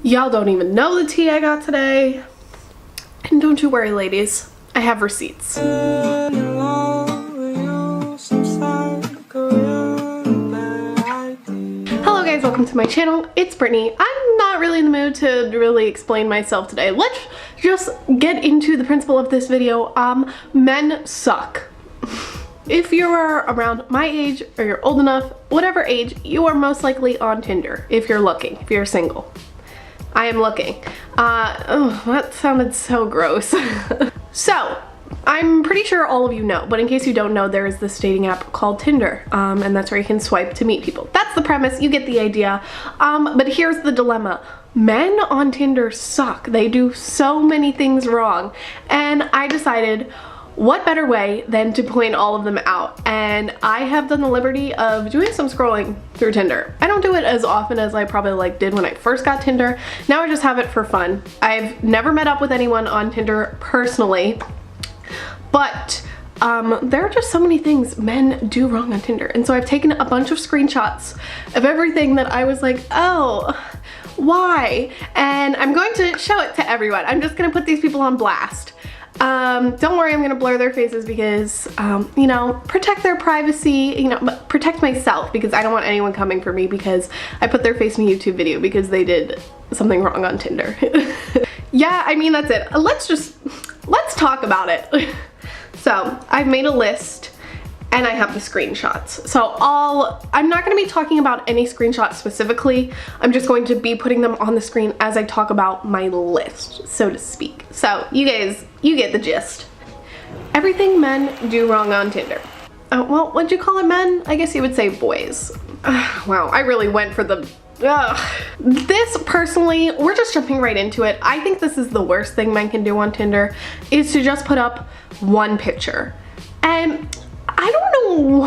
Y'all don't even know the tea I got today. And don't you worry, ladies, I have receipts. Hello guys, welcome to my channel. It's Brittany. I'm not really in the mood to really explain myself today. Let's just get into the principle of this video. Men suck. If you're around my age or you're old enough, whatever age, you are most likely on Tinder if you're looking, if you're single. I am looking. Oh, that sounded so gross. So, I'm pretty sure all of you know, but in case you don't know, there is this dating app called Tinder, and that's where you can swipe to meet people. That's the premise, you get the idea. But here's the dilemma. Men on Tinder suck. They do so many things wrong, and I decided, what better way than to point all of them out? And I have done the liberty of doing some scrolling through Tinder. I don't do it as often as I probably did when I first got Tinder. Now I just have it for fun. I've never met up with anyone on Tinder personally, but there are just so many things men do wrong on Tinder. And so I've taken a bunch of screenshots of everything that I was like, oh, why? And I'm going to show it to everyone. I'm just gonna put these people on blast. Don't worry, I'm gonna blur their faces because, you know, protect their privacy, you know, but protect myself because I don't want anyone coming for me because I put their face in a YouTube video because they did something wrong on Tinder. Yeah, I mean, that's it. Let's talk about it. So, I've made a list and I have the screenshots. So I'm not gonna be talking about any screenshots specifically. I'm just going to be putting them on the screen as I talk about my list, so to speak. So you guys, you get the gist. Everything men do wrong on Tinder. Well, what'd you call it, men? I guess you would say boys. Wow, I really went for the This personally, we're just jumping right into it. I think this is the worst thing men can do on Tinder, is to just put up one picture. And I don't know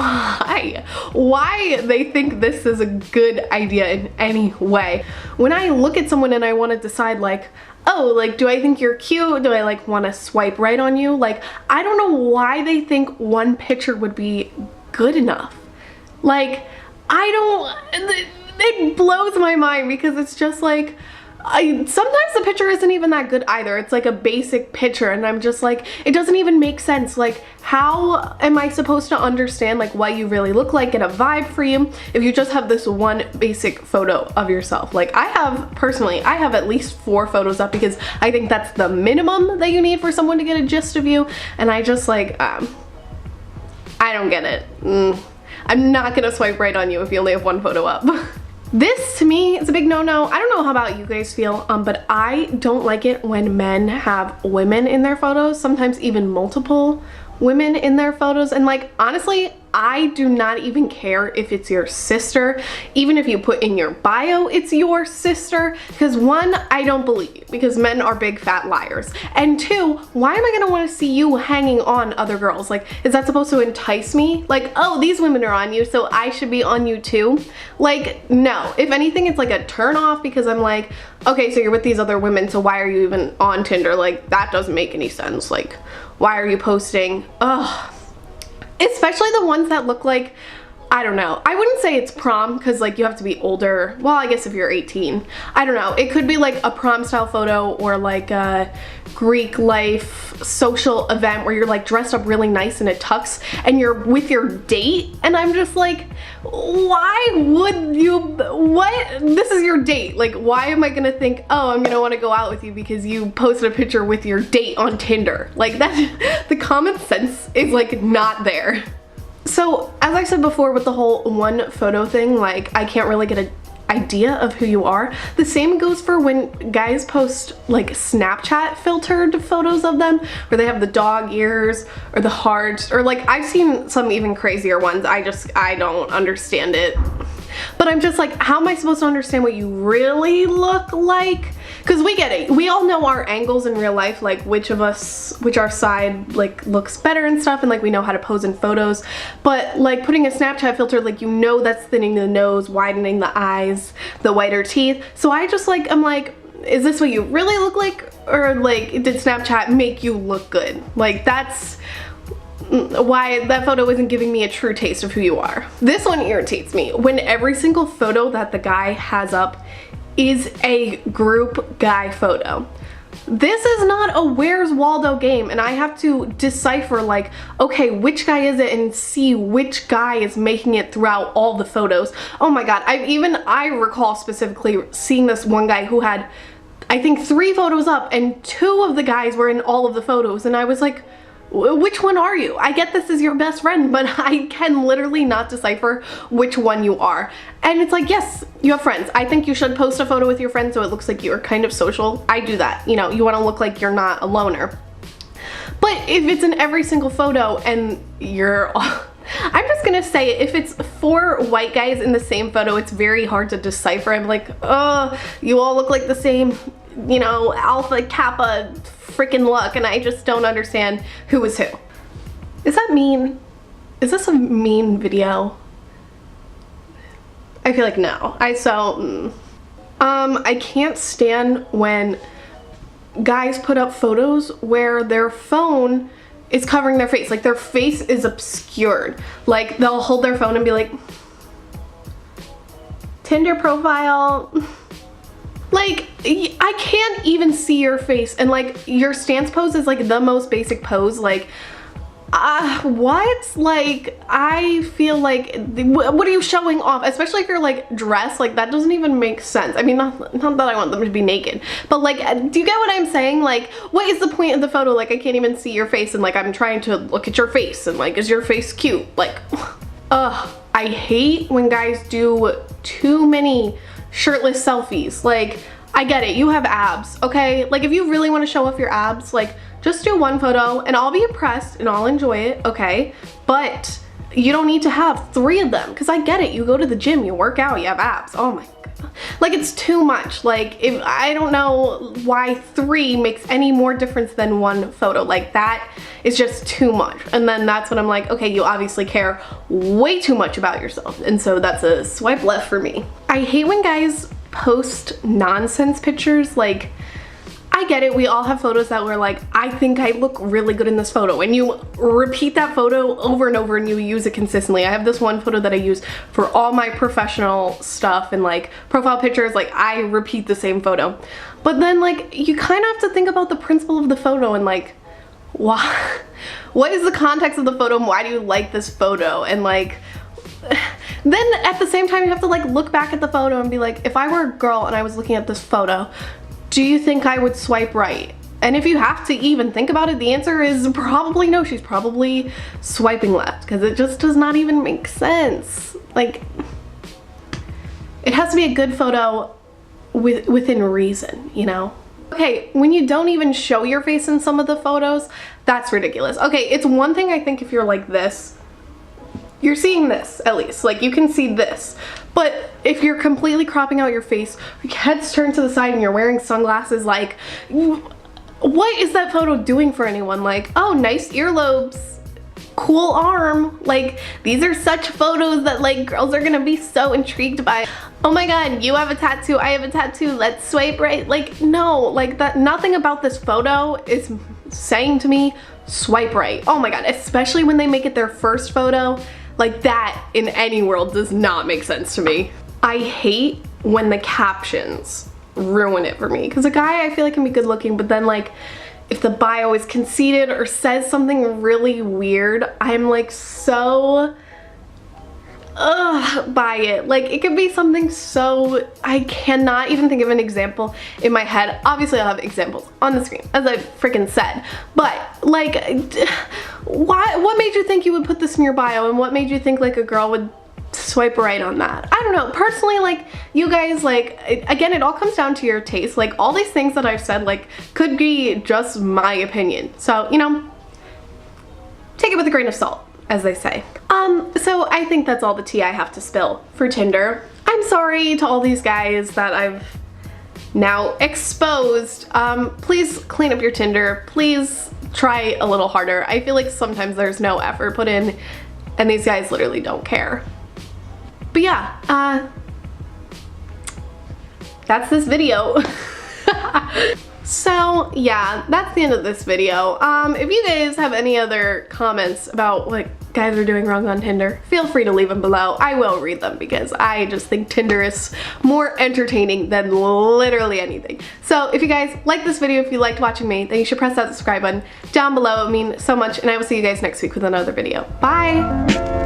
why they think this is a good idea in any way. When I look at someone and I want to decide like, oh, like, do I think you're cute? Do I like want to swipe right on you? Like, I don't know why they think one picture would be good enough. Like, it blows my mind because it's just like, sometimes the picture isn't even that good either. It's like a basic picture and I'm just like, it doesn't even make sense. Like, how am I supposed to understand like what you really look like, get a vibe for you if you just have this one basic photo of yourself? Like, I have at least 4 photos up because I think that's the minimum that you need for someone to get a gist of you. And I just like, I don't get it. I'm not gonna swipe right on you if you only have 1 photo up. This to me is a big no-no. I don't know how about you guys feel, but I don't like it when men have women in their photos, sometimes even multiple women in their photos. And like, honestly, I do not even care if it's your sister, even if you put in your bio it's your sister, because 1, I don't believe you because men are big fat liars, and 2, why am I gonna want to see you hanging on other girls? Like, is that supposed to entice me? Like, oh, these women are on you, so I should be on you too? Like, no. If anything, it's like a turn off because I'm like, okay, so you're with these other women, so why are you even on Tinder? Like, that doesn't make any sense. Like, why are you posting? Ugh. Especially the ones that look like, I don't know, I wouldn't say it's prom because like you have to be older. Well, I guess if you're 18, I don't know. It could be like a prom style photo or like a Greek life social event where you're like dressed up really nice in a tux and you're with your date, and I'm just like, why would you, what? This is your date. Like, why am I gonna think, oh, I'm gonna want to go out with you because you posted a picture with your date on Tinder? Like, that, the common sense is like not there. So, as I said before with the whole one photo thing, like, I can't really get an idea of who you are. The same goes for when guys post like Snapchat filtered photos of them where they have the dog ears or the heart, or like I've seen some even crazier ones. I don't understand it. But I'm just like, how am I supposed to understand what you really look like? Because we get it. We all know our angles in real life, like which our side like looks better and stuff, and like we know how to pose in photos. But like putting a Snapchat filter, like, you know, that's thinning the nose, widening the eyes, the whiter teeth. So I just like, I'm like, is this what you really look like? Or like, did Snapchat make you look good? Like, that's why that photo isn't giving me a true taste of who you are. This one irritates me. When every single photo that the guy has up is a group guy photo. This is not a Where's Waldo game, and I have to decipher like, okay, which guy is it, and see which guy is making it throughout all the photos. Oh my god, I recall specifically seeing this one guy who had, I think, 3 photos up, and 2 of the guys were in all of the photos, and I was like, which one are you? I get this is your best friend, but I can literally not decipher which one you are. And it's like, yes, you have friends. I think you should post a photo with your friends so it looks like you're kind of social. I do that. You know, you want to look like you're not a loner. But if it's in every single photo and you're I'm just gonna say it, if it's 4 white guys in the same photo, it's very hard to decipher. I'm like, oh, you all look like the same, you know, Alpha, Kappa, freaking luck, and I just don't understand who is who. Is that mean? Is this a mean video? I feel like no. I can't stand when guys put up photos where their phone is covering their face, like their face is obscured. Like they'll hold their phone and be like, Tinder profile. Like, I can't even see your face, and like your stance pose is like the most basic pose. Like, what? Like, I feel like, what are you showing off? Especially if you're like dressed, like that doesn't even make sense. I mean, not that I want them to be naked, but like, do you get what I'm saying? Like, what is the point of the photo? Like, I can't even see your face, and like I'm trying to look at your face, and like, is your face cute? Like, ugh, I hate when guys do too many shirtless selfies. Like, I get it, you have abs, okay? Like, if you really want to show off your abs, like, just do 1 photo and I'll be impressed and I'll enjoy it, okay? But you don't need to have 3 of them, because I get it, you go to the gym, you work out, you have abs. Oh my god, like, it's too much. Like, if I don't know why 3 makes any more difference than 1 photo. Like, that is just too much. And then that's when I'm like, okay, you obviously care way too much about yourself, and so that's a swipe left for me. I hate when guys post nonsense pictures. Like, I get it, we all have photos that we're like, I think I look really good in this photo, and you repeat that photo over and over and you use it consistently. I have this one photo that I use for all my professional stuff and like profile pictures. Like, I repeat the same photo. But then like, you kind of have to think about the principle of the photo and like, why? What is the context of the photo and why do you like this photo? And like, then at the same time you have to like look back at the photo and be like, if I were a girl and I was looking at this photo, do you think I would swipe right? And if you have to even think about it, the answer is probably no. She's probably swiping left, because it just does not even make sense. Like, it has to be a good photo within reason, you know? Okay, when you don't even show your face in some of the photos, that's ridiculous. Okay, it's one thing, I think, if you're like this, you're seeing this at least, like you can see this. But if you're completely cropping out your face, your head's turned to the side and you're wearing sunglasses, like, what is that photo doing for anyone? Like, oh, nice earlobes, cool arm. Like, these are such photos that like girls are gonna be so intrigued by. Oh my god, you have a tattoo, I have a tattoo, let's swipe right. Like, no, like that, nothing about this photo is saying to me swipe right. Oh my god, especially when they make it their first photo. Like, that in any world does not make sense to me. I hate when the captions ruin it for me, because a guy I feel like can be good looking, but then like if the bio is conceited or says something really weird, I'm like so by it. Like, it could be something so, I cannot even think of an example in my head. Obviously I'll have examples on the screen, as I freaking said, but like, what made you think you would put this in your bio, and what made you think like a girl would swipe right on that? I don't know. Personally, like, you guys, like, again, it all comes down to your taste. Like, all these things that I've said, like, could be just my opinion, so, you know, take it with a grain of salt, as they say. So I think that's all the tea I have to spill for Tinder. I'm sorry to all these guys that I've now exposed. Please clean up your Tinder. Please try a little harder. I feel like sometimes there's no effort put in and these guys literally don't care. But yeah, that's this video. So yeah, that's the end of this video. If you guys have any other comments about like guys are doing wrong on Tinder, feel free to leave them below. I will read them because I just think Tinder is more entertaining than literally anything. So if you guys like this video, if you liked watching me, then you should press that subscribe button down below. It would mean so much, and I will see you guys next week with another video. Bye!